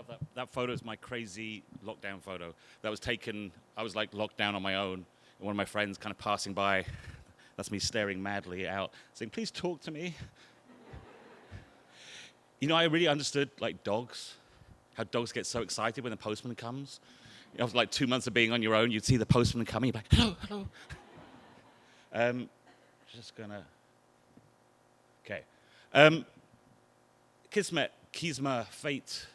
love that. That photo is my crazy lockdown photo. That was taken, I was like locked down on my own, and one of my friends kind of passing by. That's me staring madly out, saying, please talk to me. You know, I really understood, like, dogs, how dogs get so excited when the postman comes. You know, after like 2 months of being on your own, you'd see the postman coming, you'd be like, hello, hello. Just gonna, okay. Kismet, fate.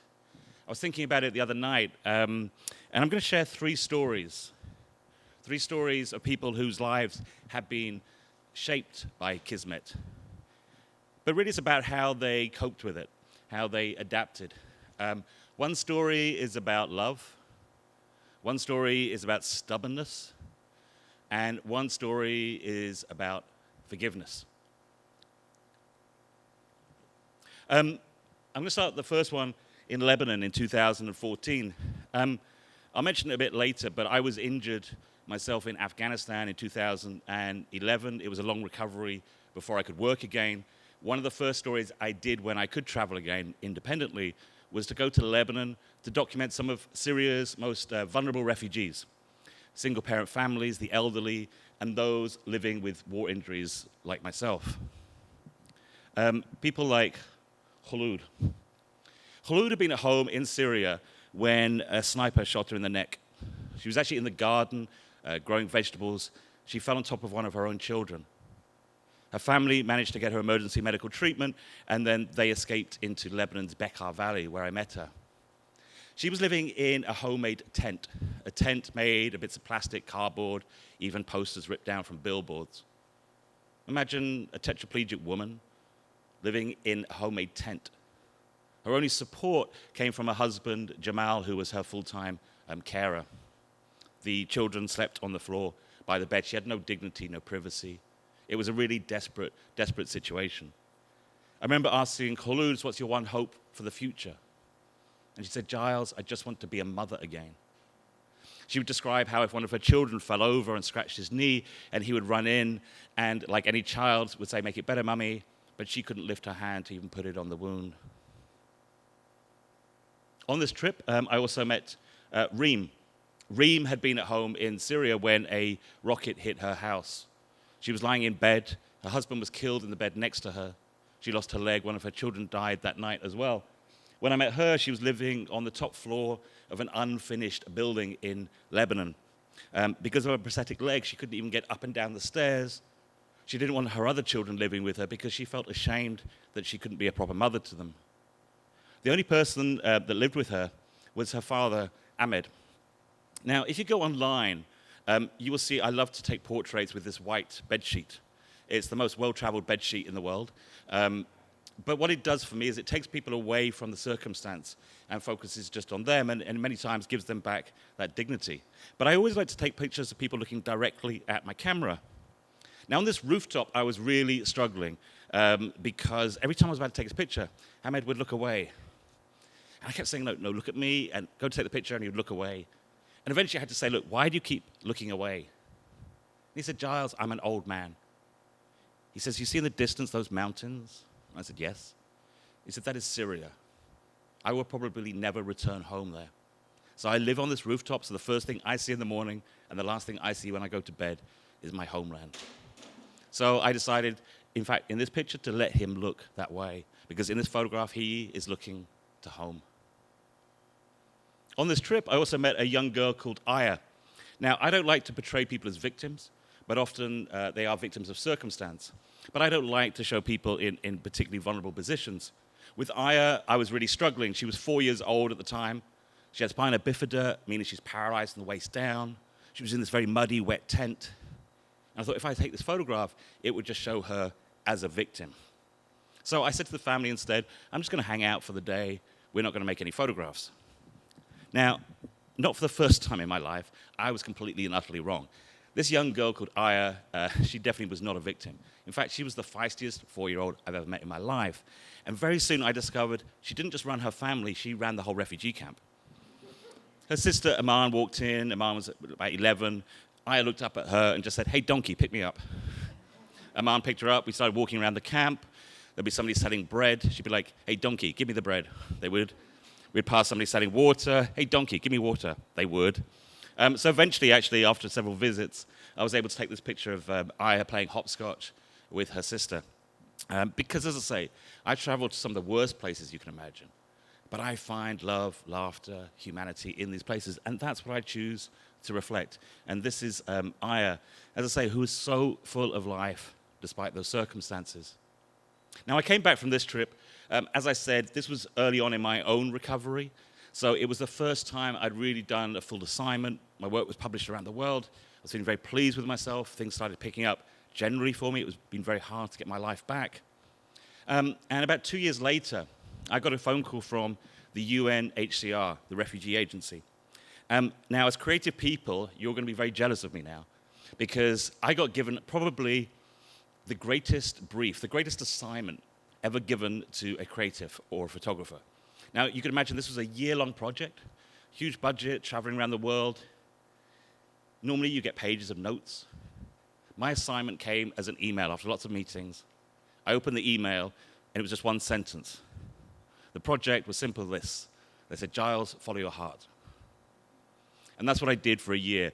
I was thinking about it the other night, and I'm going to share three stories of people whose lives have been shaped by Kismet. But really it's about how they coped with it, how they adapted. One story is about love, one story is about stubbornness, and one story is about forgiveness. I'm going to start the first one in Lebanon in 2014. I'll mention it a bit later, but I was injured myself in Afghanistan in 2011. It was a long recovery before I could work again. One of the first stories I did when I could travel again independently was to go to Lebanon to document some of Syria's most vulnerable refugees, single-parent families, the elderly, and those living with war injuries like myself. People like Khulud. Khulud had been at home in Syria when a sniper shot her in the neck. She was actually in the garden growing vegetables. She fell on top of one of her own children. Her family managed to get her emergency medical treatment, and then they escaped into Lebanon's Bekaa Valley, where I met her. She was living in a homemade tent, a tent made of bits of plastic, cardboard, even posters ripped down from billboards. Imagine a tetraplegic woman living in a homemade tent. Her only support came from her husband, Jamal, who was her full-time carer. The children slept on the floor by the bed. She had no dignity, no privacy. It was a really desperate situation. I remember asking Khulud, what's your one hope for the future? And she said, Giles, I just want to be a mother again. She would describe how if one of her children fell over and scratched his knee, and he would run in, and like any child would say, make it better, mummy, but she couldn't lift her hand to even put it on the wound. On this trip, I also met Reem. Reem had been at home in Syria when a rocket hit her house. She was lying in bed. Her husband was killed in the bed next to her. She lost her leg. One of her children died that night as well. When I met her, she was living on the top floor of an unfinished building in Lebanon. Because of her prosthetic leg, she couldn't even get up and down the stairs. She didn't want her other children living with her because she felt ashamed that she couldn't be a proper mother to them. The only person that lived with her was her father, Ahmed. Now, if you go online, you will see I love to take portraits with this white bedsheet. It's the most well-traveled bedsheet in the world. But what it does for me is it takes people away from the circumstance and focuses just on them, and many times gives them back that dignity. But I always like to take pictures of people looking directly at my camera. Now, on this rooftop, I was really struggling because every time I was about to take this picture, Ahmed would look away. And I kept saying, no, look at me, and go to take the picture, and he would look away. And eventually I had to say, look, why do you keep looking away? And he said, Giles, I'm an old man. He says, you see in the distance those mountains? I said, yes. He said, that is Syria. I will probably never return home there. So I live on this rooftop, so the first thing I see in the morning and the last thing I see when I go to bed is my homeland. So I decided, in fact, in this picture, to let him look that way, because in this photograph, he is looking to home. On this trip, I also met a young girl called Aya. Now, I don't like to portray people as victims, but often they are victims of circumstance. But I don't like to show people in particularly vulnerable positions. With Aya, I was really struggling. She was 4 years old at the time. She had spina bifida, meaning she's paralyzed from the waist down. She was in this very muddy, wet tent. And I thought, if I take this photograph, it would just show her as a victim. So I said to the family instead, I'm just going to hang out for the day. We're not going to make any photographs. Now, not for the first time in my life, I was completely and utterly wrong. This young girl called Aya, she definitely was not a victim. In fact, she was the feistiest 4-year-old I've ever met in my life. And very soon I discovered she didn't just run her family, she ran the whole refugee camp. Her sister, Aman, walked in. Aman was about 11. Aya looked up at her and just said, hey, donkey, pick me up. Aman picked her up. We started walking around the camp. There'd be somebody selling bread. She'd be like, hey, donkey, give me the bread. They would. We'd pass somebody selling water. Hey, donkey, give me water. They would. So eventually, actually, after several visits, I was able to take this picture of Aya playing hopscotch with her sister. Because, as I say, I traveled to some of the worst places you can imagine. But I find love, laughter, humanity in these places, and that's what I choose to reflect. And this is Aya, as I say, who is so full of life despite those circumstances. Now, I came back from this trip. As I said, this was early on in my own recovery. So it was the first time I'd really done a full assignment. My work was published around the world. I was feeling very pleased with myself. Things started picking up generally for me. It was been very hard to get my life back. And about 2 years later, I got a phone call from the UNHCR, the refugee agency. Now, as creative people, you're going to be very jealous of me now, because I got given probably the greatest brief, the greatest assignment ever given to a creative or a photographer. Now, you can imagine this was a year-long project, huge budget, traveling around the world. Normally, you get pages of notes. My assignment came as an email after lots of meetings. I opened the email, and it was just one sentence. The project was simple as this. They said, Giles, follow your heart. And that's what I did for a year.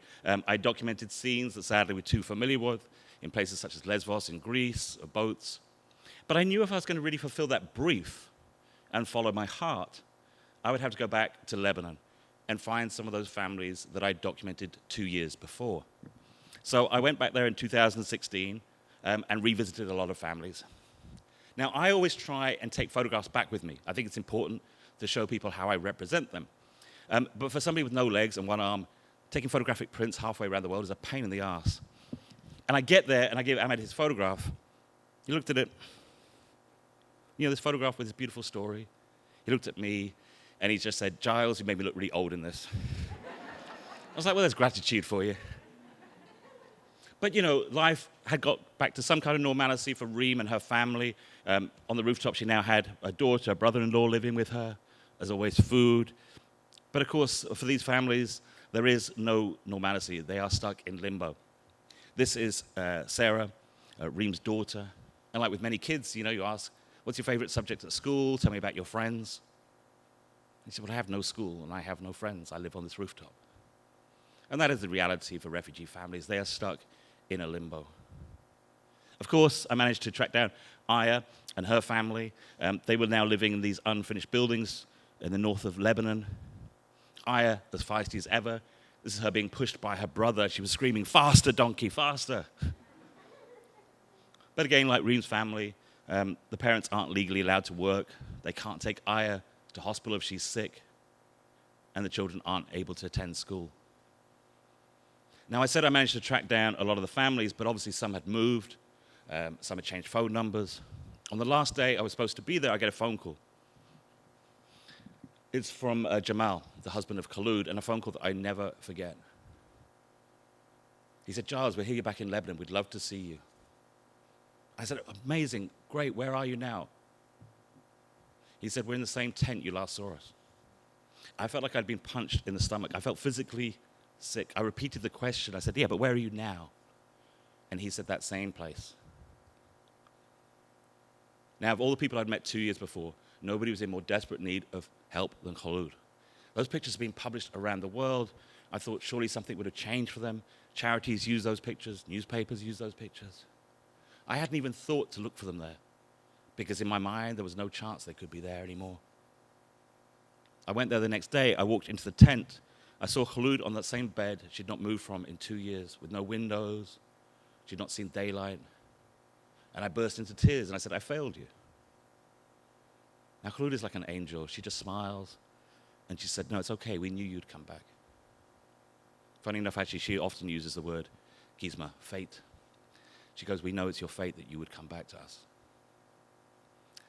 I documented scenes that sadly we're too familiar with in places such as Lesbos in Greece, or boats. But I knew if I was going to really fulfill that brief and follow my heart, I would have to go back to Lebanon and find some of those families that I documented 2 years before. So I went back there in 2016 and revisited a lot of families. Now, I always try and take photographs back with me. I think it's important to show people how I represent them. But for somebody with no legs and one arm, taking photographic prints halfway around the world is a pain in the ass. And I get there, and I give Ahmed his photograph. He looked at it. You know, this photograph with this beautiful story. He looked at me, and he just said, Giles, you made me look really old in this. I was like, well, there's gratitude for you. But, you know, life had got back to some kind of normalcy for Reem and her family. On the rooftop, she now had a daughter, a brother-in-law living with her. As always, food. But, of course, for these families, there is no normalcy. They are stuck in limbo. This is Sarah, Reem's daughter. And like with many kids, you know, you ask, what's your favorite subject at school? Tell me about your friends. He said, well, I have no school and I have no friends. I live on this rooftop. And that is the reality for refugee families. They are stuck in a limbo. Of course, I managed to track down Aya and her family. They were now living in these unfinished buildings in the north of Lebanon. Aya, as feisty as ever. This is her being pushed by her brother. She was screaming, faster, donkey, faster. But again, like Reem's family, the parents aren't legally allowed to work. They can't take Aya to hospital if she's sick. And the children aren't able to attend school. Now, I said I managed to track down a lot of the families, but obviously some had moved. Some had changed phone numbers. On the last day I was supposed to be there, I get a phone call. It's from Jamal, the husband of Khaloud, and a phone call that I never forget. He said, Giles, we're here back in Lebanon. We'd love to see you. I said, amazing, great, where are you now? He said, we're in the same tent you last saw us. I felt like I'd been punched in the stomach. I felt physically sick. I repeated the question. I said, yeah, but where are you now? And he said, that same place. Now, of all the people I'd met 2 years before, nobody was in more desperate need of help than Khaloud. Those pictures have been published around the world. I thought surely something would have changed for them. Charities use those pictures. Newspapers use those pictures. I hadn't even thought to look for them there, because in my mind, there was no chance they could be there anymore. I went there the next day. I walked into the tent. I saw Khaloud on that same bed she'd not moved from in 2 years, with no windows. She'd not seen daylight. And I burst into tears, and I said, I failed you. Now, Khaloud is like an angel. She just smiles, and she said, no, it's okay. We knew you'd come back. Funny enough, actually, she often uses the word gizma, fate. She goes, we know it's your fate that you would come back to us.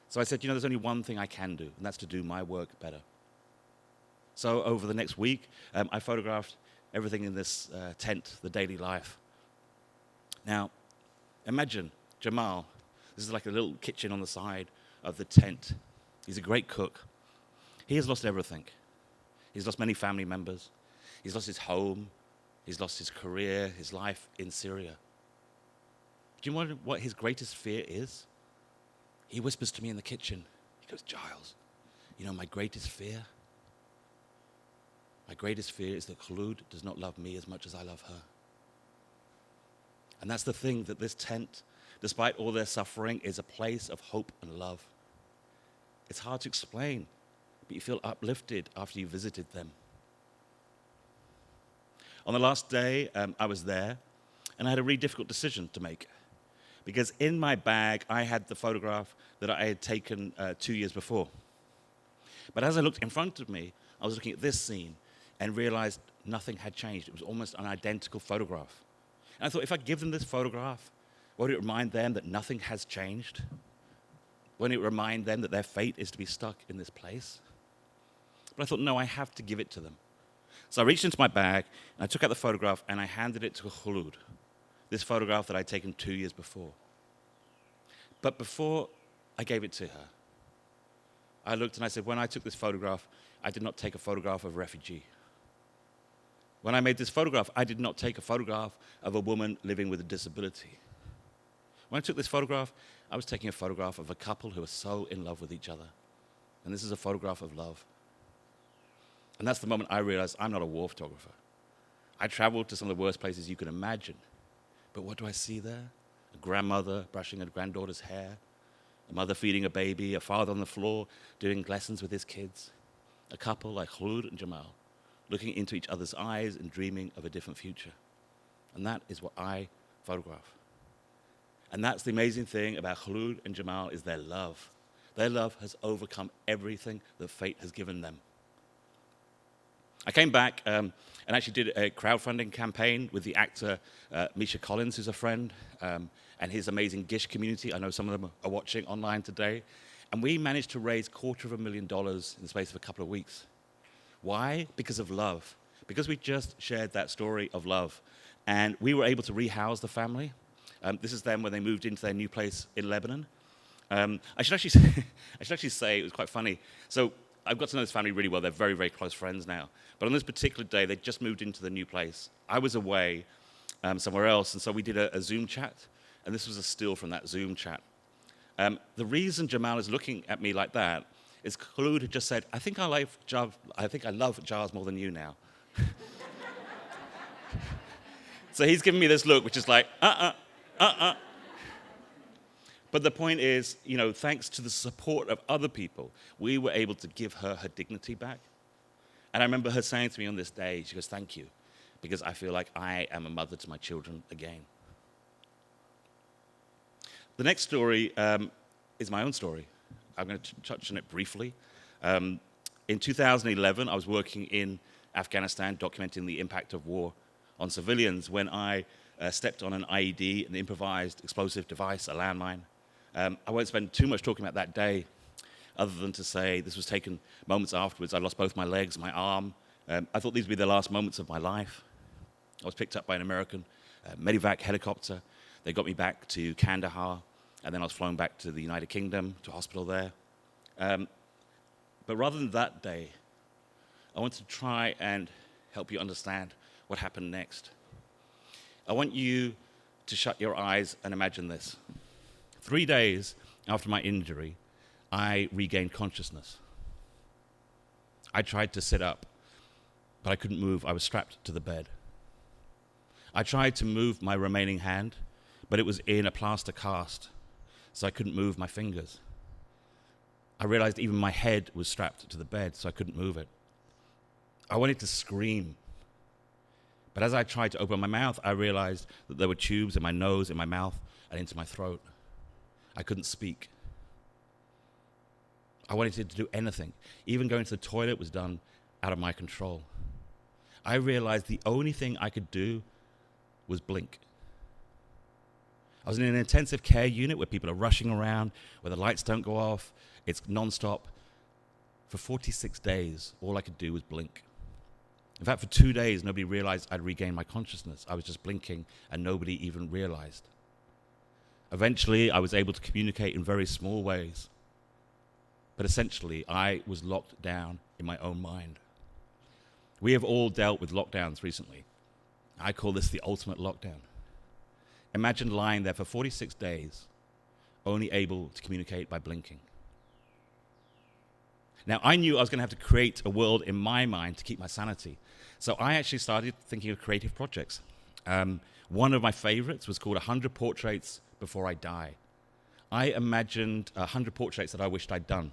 So I said, you know, there's only one thing I can do, and that's to do my work better. So over the next week, I photographed everything in this tent, the daily life. Now, imagine Jamal. This is like a little kitchen on the side of the tent. He's a great cook. He has lost everything. He's lost many family members. He's lost his home. He's lost his career, his life in Syria. Do you know what his greatest fear is? He whispers to me in the kitchen. He goes, Giles, you know, my greatest fear My greatest fear is that Khulud does not love me as much as I love her. And that's the thing, that this tent, despite all their suffering, is a place of hope and love. It's hard to explain, but you feel uplifted after you visited them. On the last day, I was there, and I had a really difficult decision to make. Because in my bag, I had the photograph that I had taken 2 years before. But as I looked in front of me, I was looking at this scene and realized nothing had changed. It was almost an identical photograph. And I thought, if I give them this photograph, won't it remind them that nothing has changed? Won't it remind them that their fate is to be stuck in this place? But I thought, no, I have to give it to them. So I reached into my bag, and I took out the photograph, and I handed it to Khulud, this photograph that I'd taken 2 years before. But before I gave it to her, I looked and I said, when I took this photograph, I did not take a photograph of a refugee. When I made this photograph, I did not take a photograph of a woman living with a disability. When I took this photograph, I was taking a photograph of a couple who are so in love with each other. And this is a photograph of love. And that's the moment I realized I'm not a war photographer. I traveled to some of the worst places you can imagine. But what do I see there? A grandmother brushing her granddaughter's hair, a mother feeding a baby, a father on the floor doing lessons with his kids, a couple like Khulud and Jamal, looking into each other's eyes and dreaming of a different future. And that is what I photograph. And that's the amazing thing about Khulud and Jamal, is their love. Their love has overcome everything that fate has given them. I came back and actually did a crowdfunding campaign with the actor Misha Collins, who's a friend, and his amazing Gish community. I know some of them are watching online today. And we managed to raise $250,000 in the space of a couple of weeks. Why? Because of love. Because we just shared that story of love. And we were able to rehouse the family. This is them when they moved into their new place in Lebanon. I should actually say it was quite funny. So I've got to know this family really well. They're very, very close friends now. But on this particular day, they just moved into the new place. I was away somewhere else, and so we did a Zoom chat. And this was a still from that Zoom chat. The reason Jamal is looking at me like that is Khulud had just said, I think I love Giles more than you now. So he's giving me this look, which is like, But the point is, thanks to the support of other people, we were able to give her her dignity back. And I remember her saying to me on this day, she goes, thank you, because I feel like I am a mother to my children again. The next story is my own story. I'm going to touch on it briefly. In 2011, I was working in Afghanistan documenting the impact of war on civilians when I stepped on an IED, an improvised explosive device, a landmine. I won't spend too much talking about that day, other than to say this was taken moments afterwards. I lost both my legs, my arm. I thought these would be the last moments of my life. I was picked up by an American medevac helicopter. They got me back to Kandahar, and then I was flown back to the United Kingdom, to a hospital there. But rather than that day, I want to try and help you understand what happened next. I want you to shut your eyes and imagine this. 3 days after my injury, I regained consciousness. I tried to sit up, but I couldn't move. I was strapped to the bed. I tried to move my remaining hand, but it was in a plaster cast, so I couldn't move my fingers. I realized even my head was strapped to the bed, so I couldn't move it. I wanted to scream, but as I tried to open my mouth, I realized that there were tubes in my nose, in my mouth, and into my throat. I couldn't speak. I wanted to do anything. Even going to the toilet was done out of my control. I realized the only thing I could do was blink. I was in an intensive care unit where people are rushing around, where the lights don't go off. It's nonstop. For 46 days, all I could do was blink. In fact, for 2 days, nobody realized I'd regained my consciousness. I was just blinking, and nobody even realized. Eventually, I was able to communicate in very small ways. But essentially, I was locked down in my own mind. We have all dealt with lockdowns recently. I call this the ultimate lockdown. Imagine lying there for 46 days, only able to communicate by blinking. Now, I knew I was going to have to create a world in my mind to keep my sanity. So I actually started thinking of creative projects. One of my favorites was called 100 Portraits Before I Die. I imagined 100 portraits that I wished I'd done.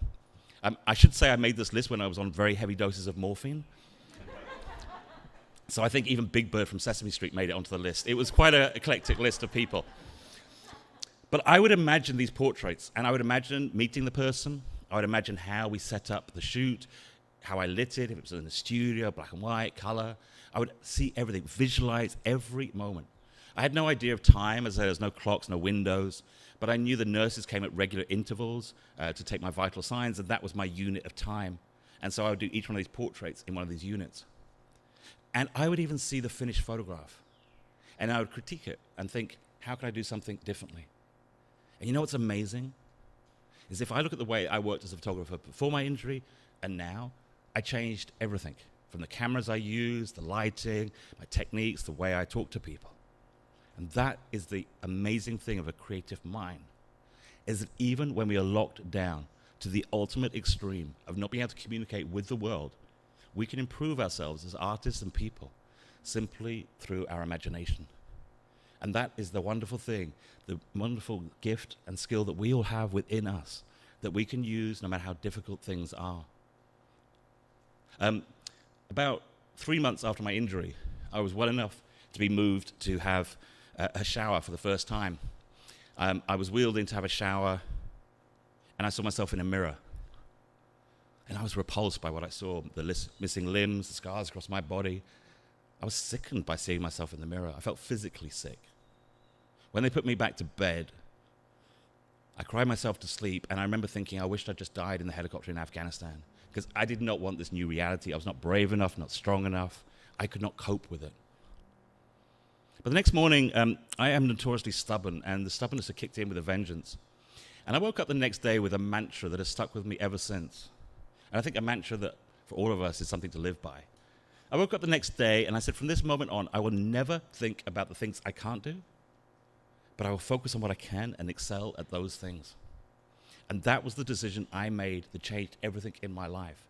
I should say I made this list when I was on very heavy doses of morphine. So I think even Big Bird from Sesame Street made it onto the list. It was quite an eclectic list of people. But I would imagine these portraits, and I would imagine meeting the person. I would imagine how we set up the shoot, how I lit it, if it was in the studio, black and white, color. I would see everything, visualize every moment. I had no idea of time, as there was no clocks, no windows, but I knew the nurses came at regular intervals to take my vital signs, and that was my unit of time. And so I would do each one of these portraits in one of these units. And I would even see the finished photograph. And I would critique it and think, how can I do something differently? And you know what's amazing? Is if I look at the way I worked as a photographer before my injury and now, I changed everything. From the cameras I used, the lighting, my techniques, the way I talk to people. And that is the amazing thing of a creative mind, is that even when we are locked down to the ultimate extreme of not being able to communicate with the world, we can improve ourselves as artists and people simply through our imagination. And that is the wonderful thing, the wonderful gift and skill that we all have within us that we can use no matter how difficult things are. About 3 months after my injury, I was well enough to be moved to have a shower for the first time. I was wheeled in to have a shower, and I saw myself in a mirror. And I was repulsed by what I saw, the missing limbs, the scars across my body. I was sickened by seeing myself in the mirror. I felt physically sick. When they put me back to bed, I cried myself to sleep, and I remember thinking, I wished I'd just died in the helicopter in Afghanistan, because I did not want this new reality. I was not brave enough, not strong enough. I could not cope with it. But the next morning, I am notoriously stubborn, and the stubbornness had kicked in with a vengeance. And I woke up the next day with a mantra that has stuck with me ever since. And I think a mantra that, for all of us, is something to live by. I woke up the next day, and I said, from this moment on, I will never think about the things I can't do, but I will focus on what I can and excel at those things. And that was the decision I made that changed everything in my life.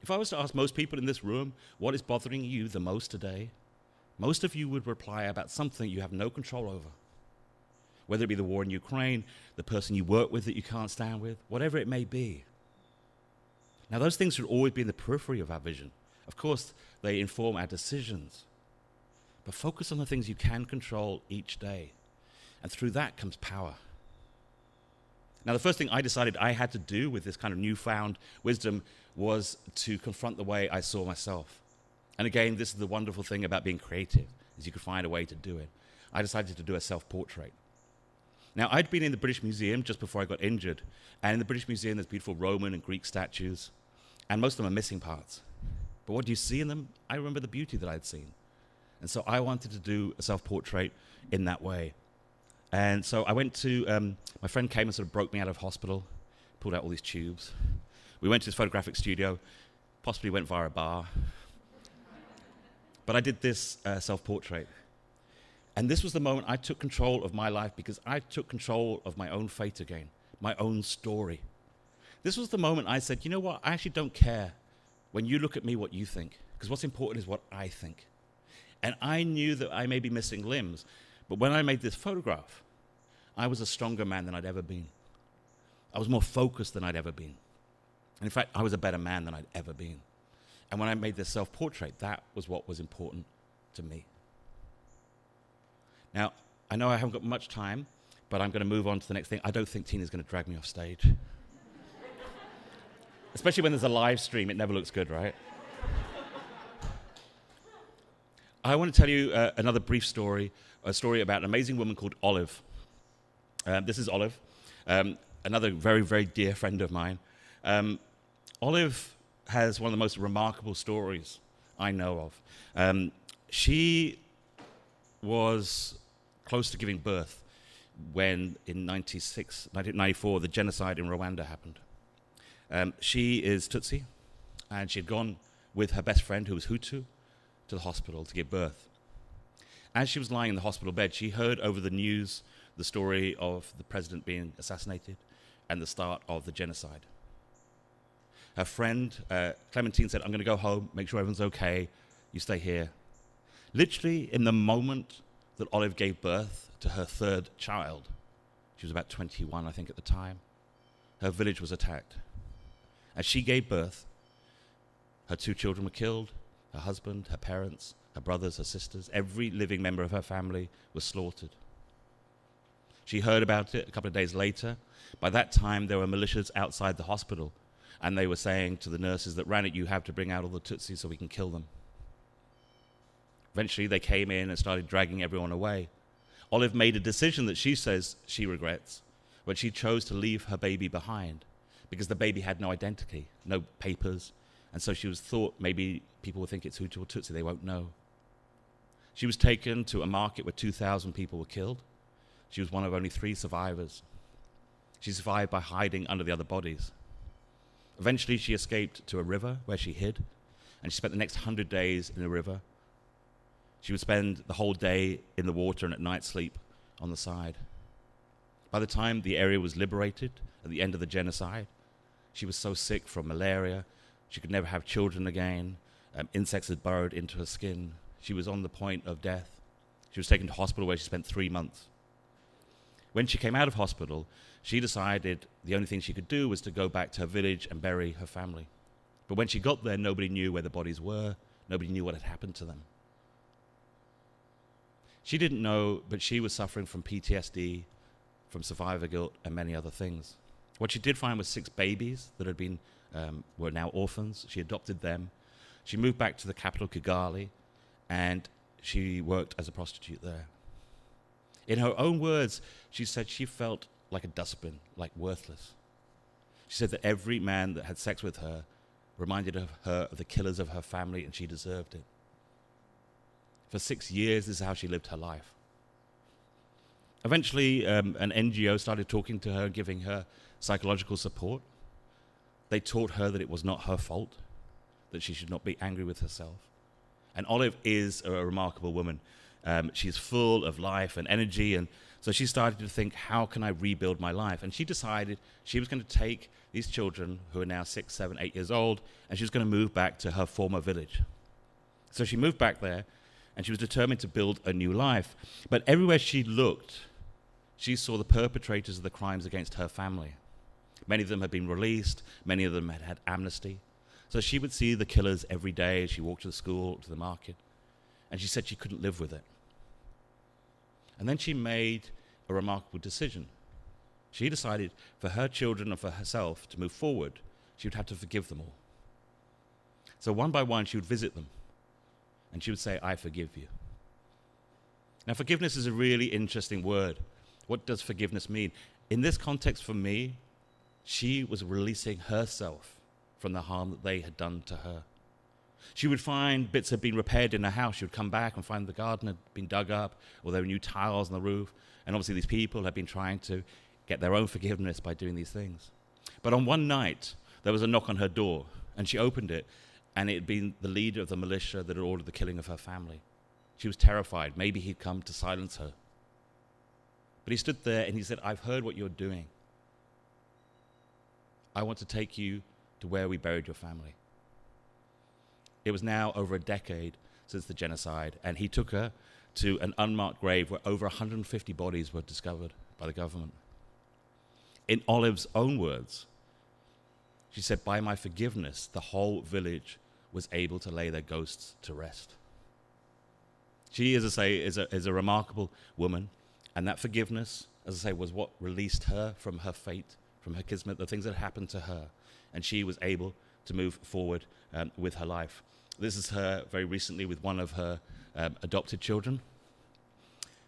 If I was to ask most people in this room, what is bothering you the most today? Most of you would reply about something you have no control over. Whether it be the war in Ukraine, the person you work with that you can't stand with, whatever it may be. Now, those things should always be in the periphery of our vision. Of course, they inform our decisions. But focus on the things you can control each day. And through that comes power. Now, the first thing I decided I had to do with this kind of newfound wisdom was to confront the way I saw myself. And again, this is the wonderful thing about being creative, is you can find a way to do it. I decided to do a self-portrait. Now, I'd been in the British Museum just before I got injured. And in the British Museum, there's beautiful Roman and Greek statues. And most of them are missing parts. But what do you see in them? I remember the beauty that I'd seen. And so I wanted to do a self-portrait in that way. And so I went to, my friend came and sort of broke me out of hospital, pulled out all these tubes. We went to his photographic studio, possibly went via a bar. But I did this self-portrait. And this was the moment I took control of my life, because I took control of my own fate again, my own story. This was the moment I said, you know what, I actually don't care when you look at me what you think, because what's important is what I think. And I knew that I may be missing limbs, but when I made this photograph, I was a stronger man than I'd ever been. I was more focused than I'd ever been. And in fact, I was a better man than I'd ever been. And when I made this self-portrait, that was what was important to me. Now, I know I haven't got much time, but I'm going to move on to the next thing. I don't think Tina's going to drag me off stage. Especially when there's a live stream, it never looks good, right? I want to tell you another brief story, a story about an amazing woman called Olive. This is Olive, another very, very dear friend of mine. Olive has one of the most remarkable stories I know of. She was close to giving birth when, in 1994, the genocide in Rwanda happened. She is Tutsi, and she had gone with her best friend, who was Hutu, to the hospital to give birth. As she was lying in the hospital bed, she heard over the news the story of the president being assassinated and the start of the genocide. Her friend, Clementine, said, I'm going to go home, make sure everyone's okay. You stay here. Literally, in the moment that Olive gave birth to her third child, she was about 21, I think, at the time, her village was attacked. As she gave birth, her 2 children were killed, her husband, her parents, her brothers, her sisters, every living member of her family was slaughtered. She heard about it a couple of days later. By that time, there were militias outside the hospital, and they were saying to the nurses that ran it, you have to bring out all the Tutsis so we can kill them. Eventually, they came in and started dragging everyone away. Olive made a decision that she says she regrets, but she chose to leave her baby behind because the baby had no identity, no papers, and so she was thought maybe people will think it's Hutu or Tutsi, they won't know. She was taken to a market where 2,000 people were killed. She was one of only 3 survivors. She survived by hiding under the other bodies. Eventually, she escaped to a river where she hid, and she spent the next 100 days in the river. She would spend the whole day in the water and at night sleep on the side. By the time the area was liberated at the end of the genocide, she was so sick from malaria, she could never have children again. Insects had burrowed into her skin. She was on the point of death. She was taken to hospital where she spent 3 months. When she came out of hospital, she decided the only thing she could do was to go back to her village and bury her family. But when she got there, nobody knew where the bodies were. Nobody knew what had happened to them. She didn't know, but she was suffering from PTSD, from survivor guilt, and many other things. What she did find was 6 babies that had been, were now orphans. She adopted them. She moved back to the capital, Kigali, and she worked as a prostitute there. In her own words, she said she felt like a dustbin, like worthless. She said that every man that had sex with her reminded her of the killers of her family, and she deserved it. For 6 years, this is how she lived her life. Eventually, an NGO started talking to her, giving her psychological support. They taught her that it was not her fault, that she should not be angry with herself. And Olive is a remarkable woman. She's full of life and energy, and so she started to think, how can I rebuild my life? And she decided she was going to take these children, who are now 6, 7, 8 years old, and she was going to move back to her former village. So she moved back there, and she was determined to build a new life. But everywhere she looked, she saw the perpetrators of the crimes against her family. Many of them had been released. Many of them had had amnesty. So she would see the killers every day as she walked to the school, to the market, and she said she couldn't live with it. And then she made a remarkable decision. She decided for her children and for herself to move forward, she would have to forgive them all. So one by one, she would visit them, and she would say, I forgive you. Now, forgiveness is a really interesting word. What does forgiveness mean? In this context, for me, she was releasing herself from the harm that they had done to her. She would find bits had been repaired in her house. She would come back and find the garden had been dug up, or there were new tiles on the roof. And obviously these people had been trying to get their own forgiveness by doing these things. But on one night, there was a knock on her door, and she opened it, and it had been the leader of the militia that had ordered the killing of her family. She was terrified. Maybe he'd come to silence her. But he stood there and he said, I've heard what you're doing. I want to take you to where we buried your family. It was now over a decade since the genocide, and he took her to an unmarked grave where over 150 bodies were discovered by the government. In Olive's own words, she said, by my forgiveness, the whole village was able to lay their ghosts to rest. She, as I say, is a remarkable woman, and that forgiveness, as I say, was what released her from her fate, from her kismet, the things that happened to her, and she was able to move forward with her life. This is her very recently with one of her adopted children.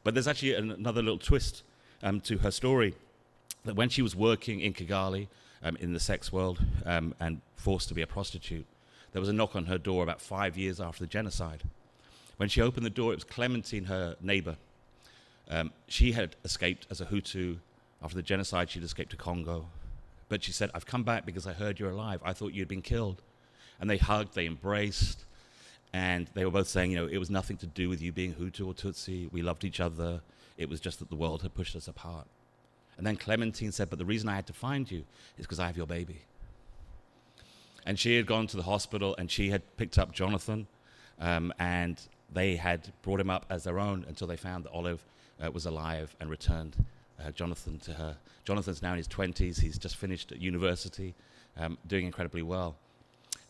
But there's actually another little twist to her story, that when she was working in Kigali, in the sex world, and forced to be a prostitute, there was a knock on her door about 5 years after the genocide. When she opened the door, it was Clementine, her neighbor. She had escaped as a Hutu. After the genocide, she'd escaped to Congo. But she said, I've come back because I heard you're alive. I thought you'd been killed. And they hugged, they embraced, and they were both saying, it was nothing to do with you being Hutu or Tutsi. We loved each other. It was just that the world had pushed us apart. And then Clementine said, but the reason I had to find you is because I have your baby. And she had gone to the hospital, and she had picked up Jonathan, and they had brought him up as their own until they found that Olive was alive and returned Jonathan to her. Jonathan's now in his 20s. He's just finished at university, doing incredibly well.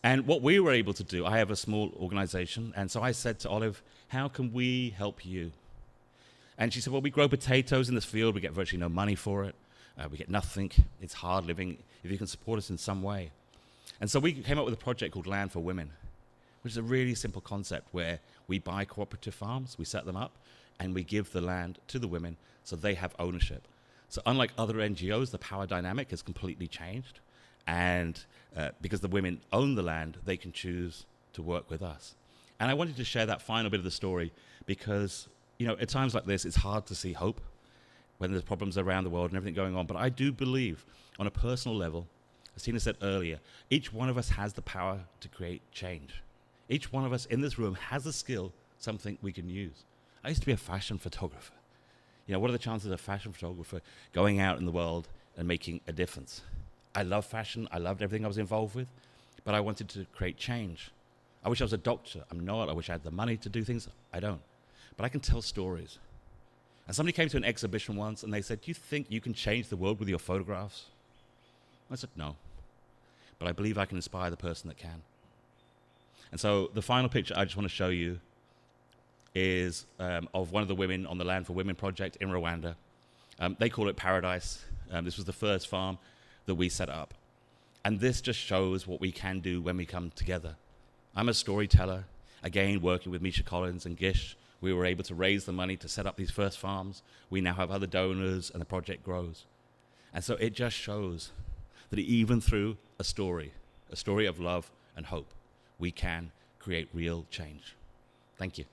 And what we were able to do, I have a small organization, and so I said to Olive, how can we help you? And she said, well, we grow potatoes in this field. We get virtually no money for it. We get nothing. It's hard living. If you can support us in some way. And so we came up with a project called Land for Women, which is a really simple concept where we buy cooperative farms, we set them up, and we give the land to the women so they have ownership. So unlike other NGOs, the power dynamic has completely changed. And because the women own the land, they can choose to work with us. And I wanted to share that final bit of the story because, at times like this, it's hard to see hope when there's problems around the world and everything going on. But I do believe, on a personal level, as Tina said earlier, each one of us has the power to create change. Each one of us in this room has a skill, something we can use. I used to be a fashion photographer. What are the chances of a fashion photographer going out in the world and making a difference? I love fashion. I loved everything I was involved with, but I wanted to create change. I wish I was a doctor. I'm not. I wish I had the money to do things. I don't. But I can tell stories. And somebody came to an exhibition once, and they said, do you think you can change the world with your photographs? I said, no. But I believe I can inspire the person that can. And so the final picture I just want to show you is of one of the women on the Land for Women project in Rwanda. They call it Paradise. This was the first farm that we set up. And this just shows what we can do when we come together. I'm a storyteller. Again, working with Misha Collins and Gish, we were able to raise the money to set up these first farms. We now have other donors, and the project grows. And so it just shows that even through a story of love and hope, we can create real change. Thank you.